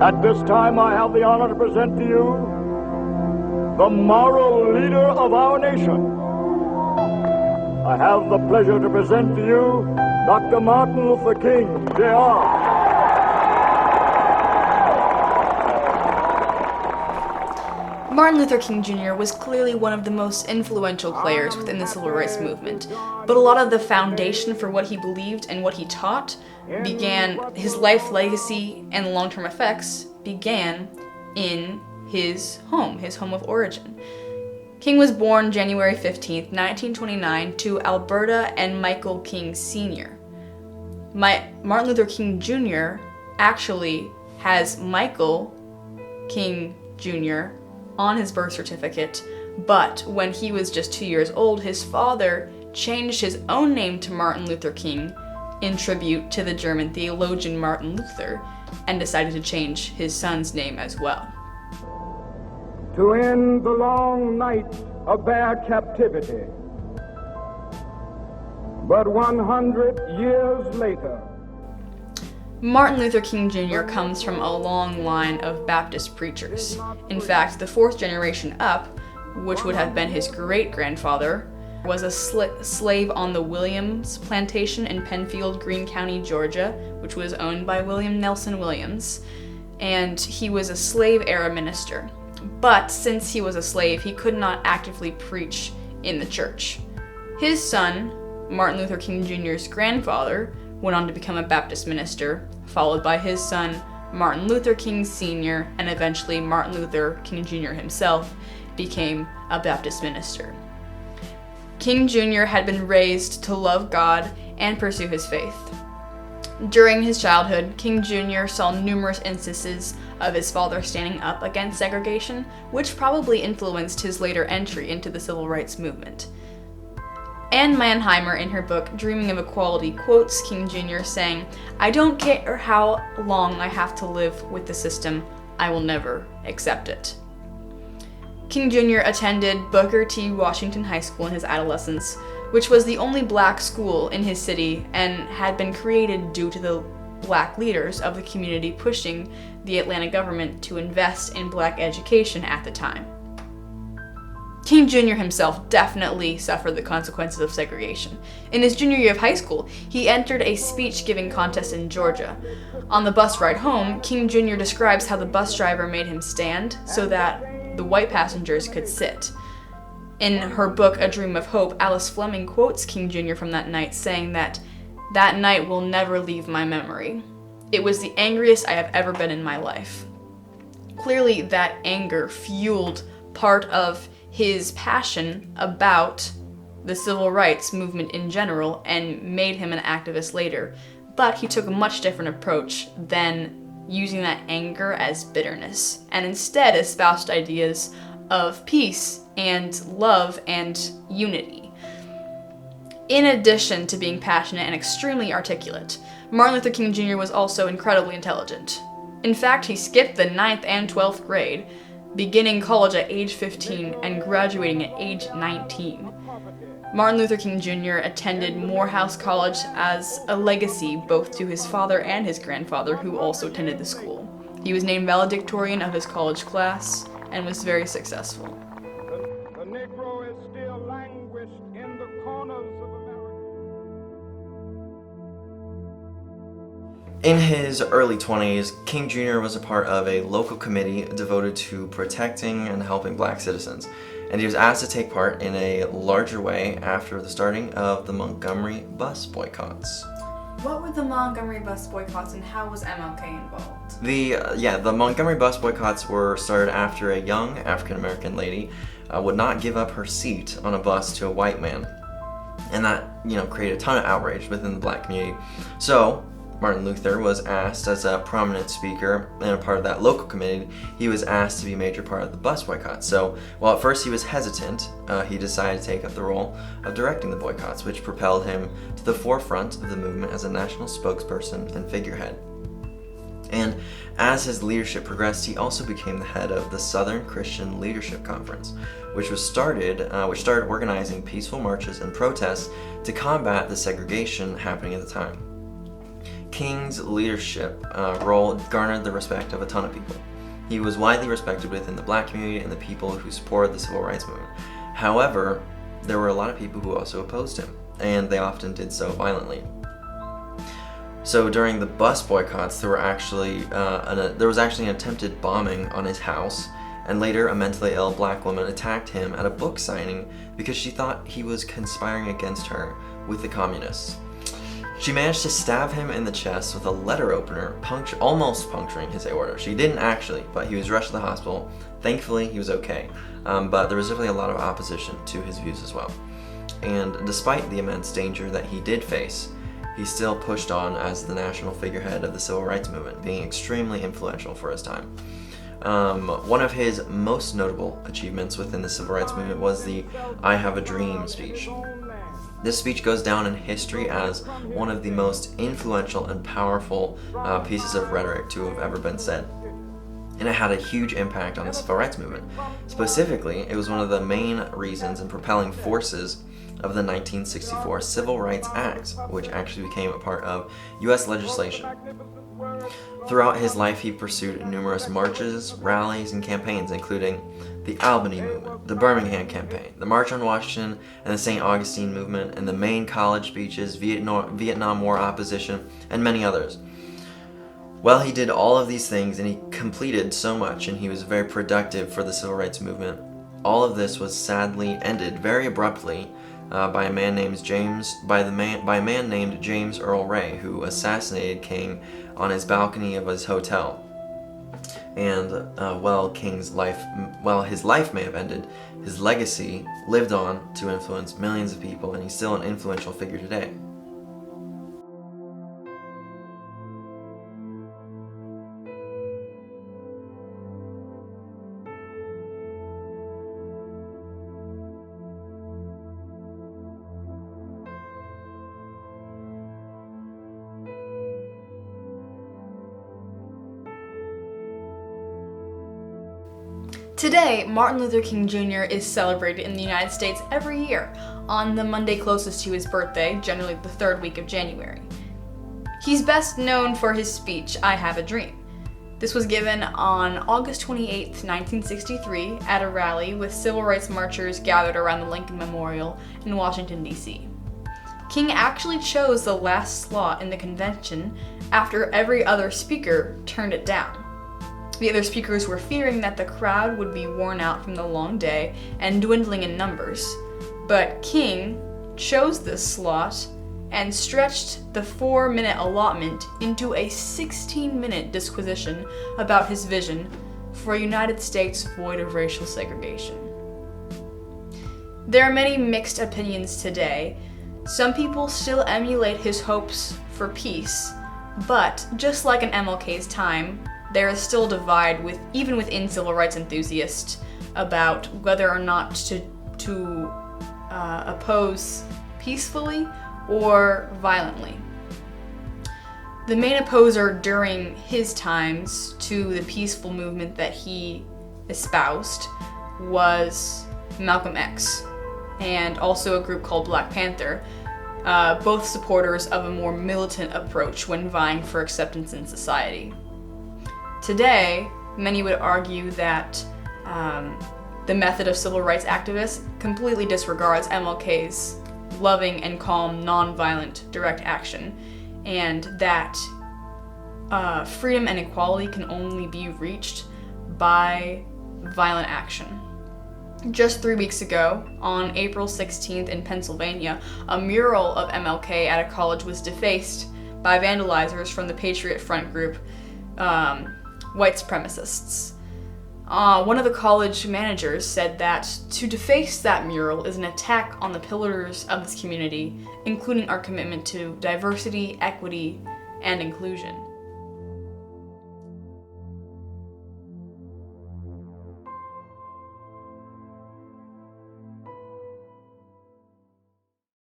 At this time, I have the honor to present to you the moral leader of our nation. I have the pleasure to present to you Dr. Martin Luther King, Jr. Martin Luther King Jr. was clearly one of the most influential players within the civil rights movement, but a lot of the foundation for what he believed and what he taught his life legacy and long-term effects began in his home of origin. King was born January 15th, 1929 to Alberta and Michael King Sr. Martin Luther King Jr. actually has Michael King Jr. on his birth certificate, but when he was just 2 years old, his father changed his own name to Martin Luther King in tribute to the German theologian Martin Luther, and decided to change his son's name as well. To end the long night of their captivity. But 100 years later, Martin Luther King Jr. comes from a long line of Baptist preachers. In fact, the fourth generation up, which would have been his great-grandfather, was a slave on the Williams plantation in Penfield, Greene County, Georgia, which was owned by William Nelson Williams, and he was a slave-era minister. But since he was a slave, he could not actively preach in the church. His son, Martin Luther King Jr.'s grandfather, went on to become a Baptist minister, followed by his son, Martin Luther King Sr., and eventually Martin Luther King Jr. himself became a Baptist minister. King Jr. had been raised to love God and pursue his faith. During his childhood, King Jr. saw numerous instances of his father standing up against segregation, which probably influenced his later entry into the civil rights movement. Anne Mannheimer, in her book Dreaming of Equality, quotes King Jr. saying, "I don't care how long I have to live with the system, I will never accept it." King Jr. attended Booker T. Washington High School in his adolescence, which was the only black school in his city and had been created due to the black leaders of the community pushing the Atlanta government to invest in black education at the time. King Jr. himself definitely suffered the consequences of segregation. In his junior year of high school, he entered a speech-giving contest in Georgia. On the bus ride home, King Jr. describes how the bus driver made him stand so that the white passengers could sit. In her book, A Dream of Hope, Alice Fleming quotes King Jr. from that night, saying that night will never leave my memory. It was the angriest I have ever been in my life. Clearly, that anger fueled part of his passion about the civil rights movement in general and made him an activist later, but he took a much different approach than using that anger as bitterness, and instead espoused ideas of peace and love and unity. In addition to being passionate and extremely articulate, Martin Luther King Jr. was also incredibly intelligent. In fact, he skipped the 9th and 12th grade, beginning college at age 15 and graduating at age 19. Martin Luther King Jr. attended Morehouse College as a legacy both to his father and his grandfather, who also attended the school. He was named valedictorian of his college class and was very successful. the Negro is still languished in the corners of America. In his early 20s, King Jr. was a part of a local committee devoted to protecting and helping black citizens, and he was asked to take part in a larger way after the starting of the Montgomery bus boycotts. What were the Montgomery bus boycotts and how was MLK involved? The Montgomery bus boycotts were started after a young African-American lady would not give up her seat on a bus to a white man, and that, created a ton of outrage within the black community. So Martin Luther was asked, as a prominent speaker and a part of that local committee, he was asked to be a major part of the bus boycott. So while at first he was hesitant, he decided to take up the role of directing the boycotts, which propelled him to the forefront of the movement as a national spokesperson and figurehead. And as his leadership progressed, he also became the head of the Southern Christian Leadership Conference, which started organizing peaceful marches and protests to combat the segregation happening at the time. King's leadership role garnered the respect of a ton of people. He was widely respected within the black community and the people who supported the civil rights movement. However, there were a lot of people who also opposed him, and they often did so violently. So during the bus boycotts, there was actually an attempted bombing on his house, and later a mentally ill black woman attacked him at a book signing because she thought he was conspiring against her with the communists. She managed to stab him in the chest with a letter opener, almost puncturing his aorta. She didn't actually, but he was rushed to the hospital. Thankfully, he was okay, but there was definitely a lot of opposition to his views as well. And despite the immense danger that he did face, he still pushed on as the national figurehead of the civil rights movement, being extremely influential for his time. One of his most notable achievements within the civil rights movement was the "I Have a Dream" speech. This speech goes down in history as one of the most influential and powerful pieces of rhetoric to have ever been said. And it had a huge impact on the civil rights movement. Specifically, it was one of the main reasons and propelling forces of the 1964 Civil Rights Act, which actually became a part of U.S. legislation. Throughout his life, he pursued numerous marches, rallies, and campaigns, including the Albany Movement, the Birmingham Campaign, the March on Washington, and the St. Augustine Movement, and the Maine college speeches, Vietnam War opposition, and many others. Well, he did all of these things, and he completed so much, and he was very productive for the civil rights movement. All of this was sadly ended very abruptly by a man named James Earl Ray, who assassinated King on his balcony of his hotel. And his life may have ended, his legacy lived on to influence millions of people, and he's still an influential figure today. Today, Martin Luther King Jr. is celebrated in the United States every year on the Monday closest to his birthday, generally the third week of January. He's best known for his speech, "I Have a Dream." This was given on August 28, 1963, at a rally with civil rights marchers gathered around the Lincoln Memorial in Washington, D.C. King actually chose the last slot in the convention after every other speaker turned it down. The other speakers were fearing that the crowd would be worn out from the long day and dwindling in numbers, but King chose this slot and stretched the 4-minute allotment into a 16-minute disquisition about his vision for a United States void of racial segregation. There are many mixed opinions today. Some people still emulate his hopes for peace, but just like in MLK's time, there is still a divide even within civil rights enthusiasts about whether or not to oppose peacefully or violently. The main opposer during his times to the peaceful movement that he espoused was Malcolm X, and also a group called Black Panther, both supporters of a more militant approach when vying for acceptance in society. Today, many would argue that the method of civil rights activists completely disregards MLK's loving and calm, non-violent direct action, and that freedom and equality can only be reached by violent action. Just 3 weeks ago, on April 16th in Pennsylvania, a mural of MLK at a college was defaced by vandalizers from the Patriot Front group, white supremacists. One of the college managers said that to deface that mural is an attack on the pillars of this community, including our commitment to diversity, equity, and inclusion.